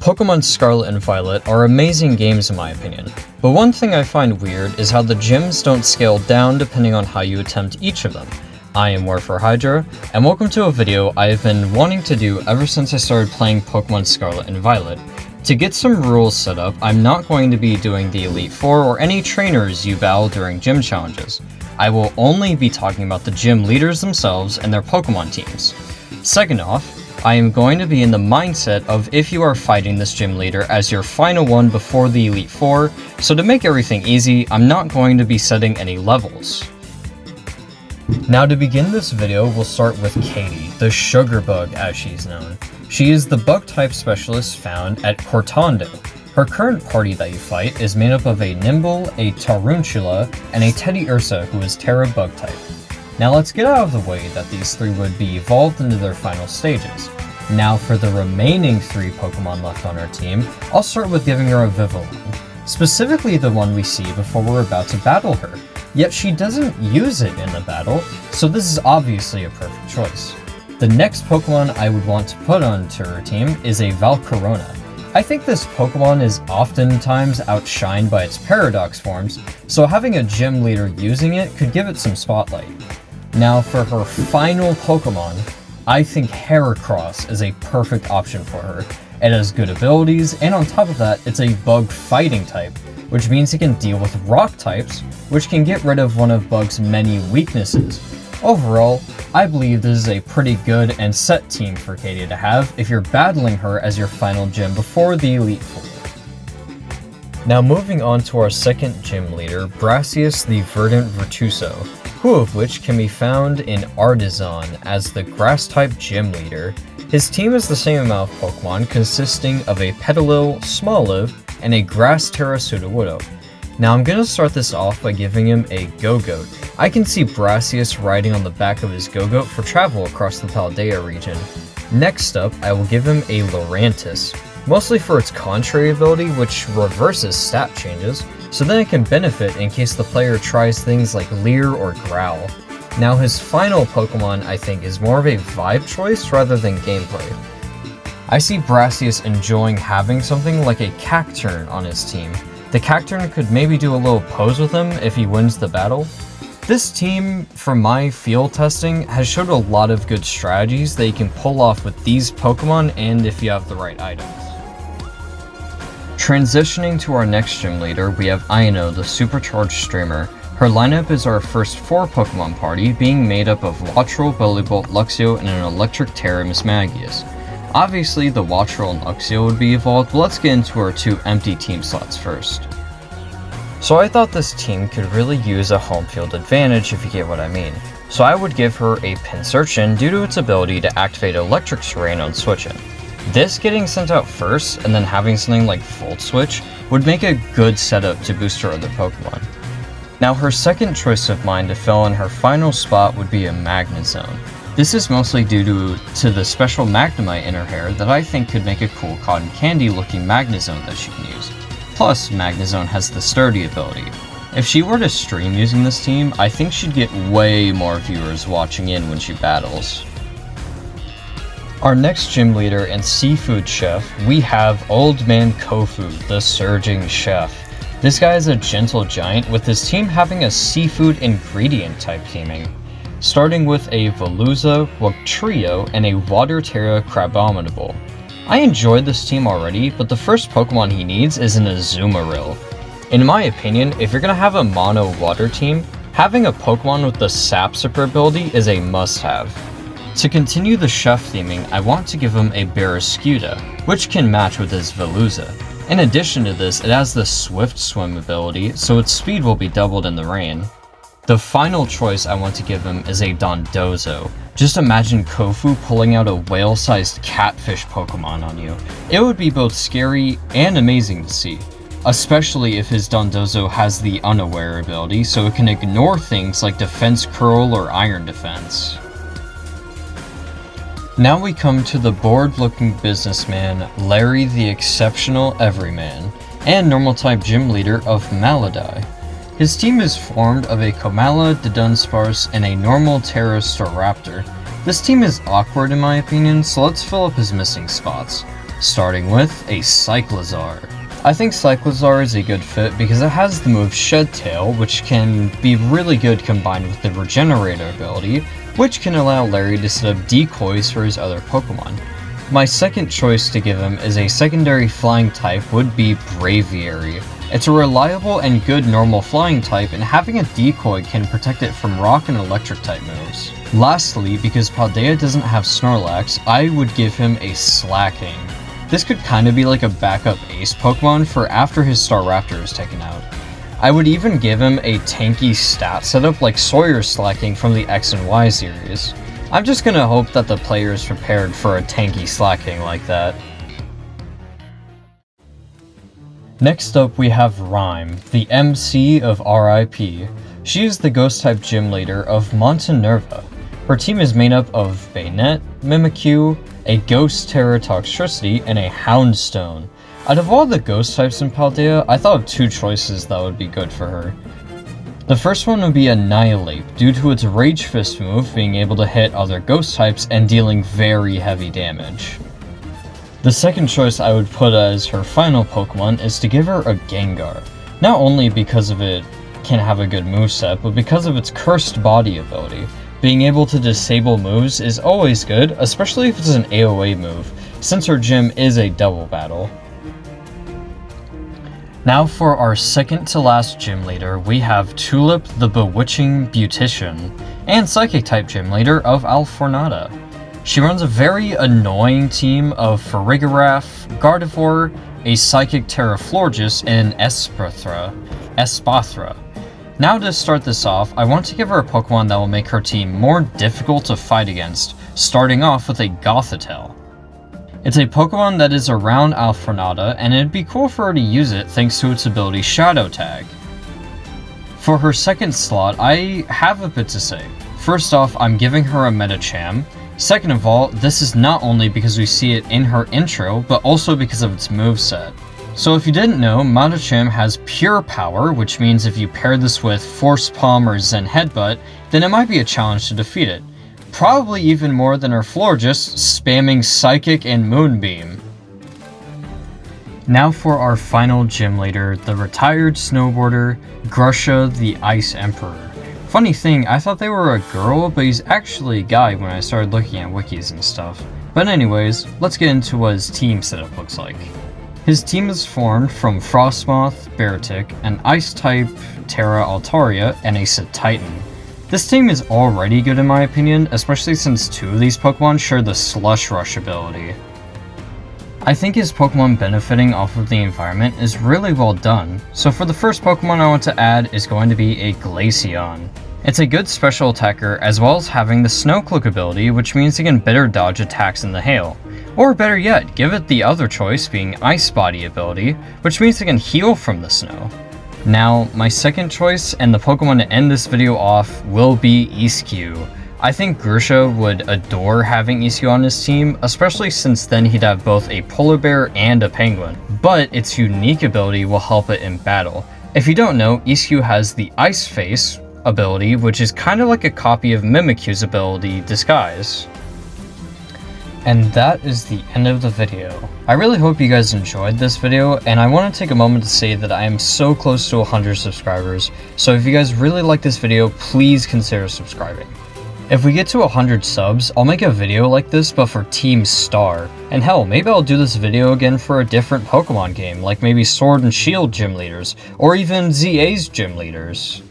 Pokemon Scarlet and Violet are amazing games in my opinion, but one thing I find weird is how the gyms don't scale down depending on how you attempt each of them. I am Warfare Hydra, and welcome to a video I have been wanting to do ever since I started playing Pokemon Scarlet and Violet. To get some rules set up, I'm not going to be doing the Elite Four or any trainers you battle during gym challenges. I will only be talking about the gym leaders themselves and their Pokemon teams. Second off, I am going to be in the mindset of if you are fighting this gym leader as your final one before the Elite Four, so to make everything easy, I'm not going to be setting any levels. Now to begin this video, we'll start with Katy, the Sugar Bug as she's known. She is the bug type specialist found at Cortondo. Her current party that you fight is made up of a Nimble, a Tarantula, and a Teddy Ursa who is Terra bug type. Now let's get out of the way that these three would be evolved into their final stages. Now for the remaining three Pokemon left on our team, I'll start with giving her a Vivillon, specifically the one we see before we're about to battle her. Yet she doesn't use it in the battle, so this is obviously a perfect choice. The next Pokemon I would want to put onto her team is a Valcorona. I think this Pokemon is oftentimes outshined by its Paradox forms, so having a gym leader using it could give it some spotlight. Now for her final Pokemon, I think Heracross is a perfect option for her. It has good abilities, and on top of that, it's a bug fighting type, which means it can deal with rock types, which can get rid of one of Bug's many weaknesses. Overall, I believe this is a pretty good and set team for Katy to have if you're battling her as your final gym before the Elite Four. Now moving on to our second gym leader, Brascius the Verdant Virtuoso, who of which can be found in Artisan as the Grass-type gym leader. His team is the same amount of Pokemon, consisting of a Petilil, Smoliv, and a Grass Terra Sudowoodo. Now I'm gonna start this off by giving him a Go-Goat. I can see Brascius riding on the back of his Go-Goat for travel across the Paldea region. Next up, I will give him a Lurantis, mostly for its contrary ability, which reverses stat changes, so then it can benefit in case the player tries things like Leer or Growl. Now his final Pokemon I think is more of a vibe choice rather than gameplay. I see Brascius enjoying having something like a Cacturne on his team. The Cacturne could maybe do a little pose with him if he wins the battle. This team, from my field testing, has showed a lot of good strategies that you can pull off with these Pokemon and if you have the right items. Transitioning to our next gym leader, we have Iono, the Supercharged Streamer. Her lineup is our first 4 Pokemon party, being made up of Wattrel, Bellibolt, Luxio, and an Electric Terra Mismagius. Obviously, the Wattrel and Luxio would be evolved, but let's get into our 2 empty team slots first. So I thought this team could really use a home field advantage if you get what I mean. So I would give her a Pinsirchin due to its ability to activate Electric Terrain on switching. This getting sent out first and then having something like Volt Switch would make a good setup to boost her other Pokemon. Now her second choice of mine to fill in her final spot would be a Magnezone. This is mostly due to the special Magnemite in her hair that I think could make a cool cotton candy looking Magnezone that she can use. Plus, Magnezone has the Sturdy ability. If she were to stream using this team, I think she'd get way more viewers watching in when she battles. Our next gym leader and seafood chef, we have Old Man Kofu, the Surging Chef. This guy is a gentle giant with his team having a seafood ingredient type theming. Starting with a Veluza, Wugtrio, and a Water Terra Crabominable. I enjoyed this team already, but the first Pokemon he needs is an Azumarill. In my opinion, if you're gonna have a mono water team, having a Pokemon with the Sap Super ability is a must-have. To continue the chef theming, I want to give him a Barraskewda, which can match with his Veluza. In addition to this, it has the Swift Swim ability, so its speed will be doubled in the rain. The final choice I want to give him is a Dondozo. Just imagine Kofu pulling out a whale-sized catfish Pokemon on you. It would be both scary and amazing to see, especially if his Dondozo has the Unaware ability, so it can ignore things like Defense Curl or Iron Defense. Now we come to the bored-looking businessman, Larry the Exceptional Everyman, and normal-type gym leader of Maladai. His team is formed of a Komala, Dunsparce, and a normal Terra Staraptor. This team is awkward in my opinion, so let's fill up his missing spots. starting with a Cyclizar. I think Cyclizar is a good fit because it has the move Shed Tail, which can be really good combined with the Regenerator ability, which can allow Larry to set up decoys for his other Pokemon. My second choice to give him as a secondary flying type would be Braviary. It's a reliable and good normal flying type, and having a decoy can protect it from rock and electric type moves. Lastly, because Paldea doesn't have Snorlax, I would give him a Slacking. This could kinda be like a backup ace Pokemon for after his Staraptor is taken out. I would even give him a tanky stat setup like Sawyer Slacking from the X and Y series. I'm just gonna hope that the player is prepared for a tanky Slacking like that. Next up we have Ryme, the MC of RIP. She is the Ghost-type gym leader of Montenerva. Her team is made up of Bayonet, Mimikyu, a Ghost Terra Toxtricity, and a Houndstone. Out of all the Ghost types in Paldea, I thought of two choices that would be good for her. The first one would be Annihilate, due to its Rage Fist move being able to hit other Ghost types and dealing very heavy damage. The second choice I would put as her final Pokemon is to give her a Gengar, not only because of it can have a good moveset, but because of its Cursed Body ability. Being able to disable moves is always good, especially if it's an AoE move, since her gym is a double battle. Now for our second to last gym leader, we have Tulip the Bewitching Beautician, and Psychic type gym leader of Alfornada. She runs a very annoying team of Farigiraf, Gardevoir, a Psychic Terraflorges, and Espathra. Now to start this off, I want to give her a Pokemon that will make her team more difficult to fight against, starting off with a Gothitelle. It's a Pokemon that is around Alfornada, and it'd be cool for her to use it thanks to its ability Shadow Tag. For her second slot, I have a bit to say. First off, I'm giving her a Medicham. Second of all, this is not only because we see it in her intro, but also because of its moveset. So if you didn't know, Medicham has Pure Power, which means if you pair this with Force Palm or Zen Headbutt, then it might be a challenge to defeat it. Probably even more than her Florges, spamming Psychic and Moonbeam. Now for our final gym leader, the retired snowboarder, Grusha the Ice Emperor. Funny thing, I thought they were a girl, but he's actually a guy when I started looking at wikis and stuff. But anyways, let's get into what his team setup looks like. His team is formed from Frostmoth, Beartic, an Ice-type Terra Altaria, and a Titan. This team is already good in my opinion, especially since two of these Pokemon share the Slush Rush ability. I think his Pokemon benefiting off of the environment is really well done, so for the first Pokemon I want to add is going to be a Glaceon. It's a good special attacker as well as having the Snowcloak ability, which means it can better dodge attacks in the hail. Or better yet, give it the other choice being Ice Body ability, which means it can heal from the snow. Now, my second choice, and the Pokemon to end this video off, will be Eascue. I think Grusha would adore having Eascue on his team, especially since then he'd have both a polar bear and a penguin, but its unique ability will help it in battle. If you don't know, Eascue has the Ice Face ability, which is kind of like a copy of Mimikyu's ability, Disguise. And that is the end of the video. I really hope you guys enjoyed this video, and I want to take a moment to say that I am so close to 100 subscribers, so if you guys really like this video, please consider subscribing. If we get to 100 subs, I'll make a video like this but for Team Star, and hell, maybe I'll do this video again for a different Pokemon game, like maybe Sword and Shield gym leaders, or even ZA's gym leaders.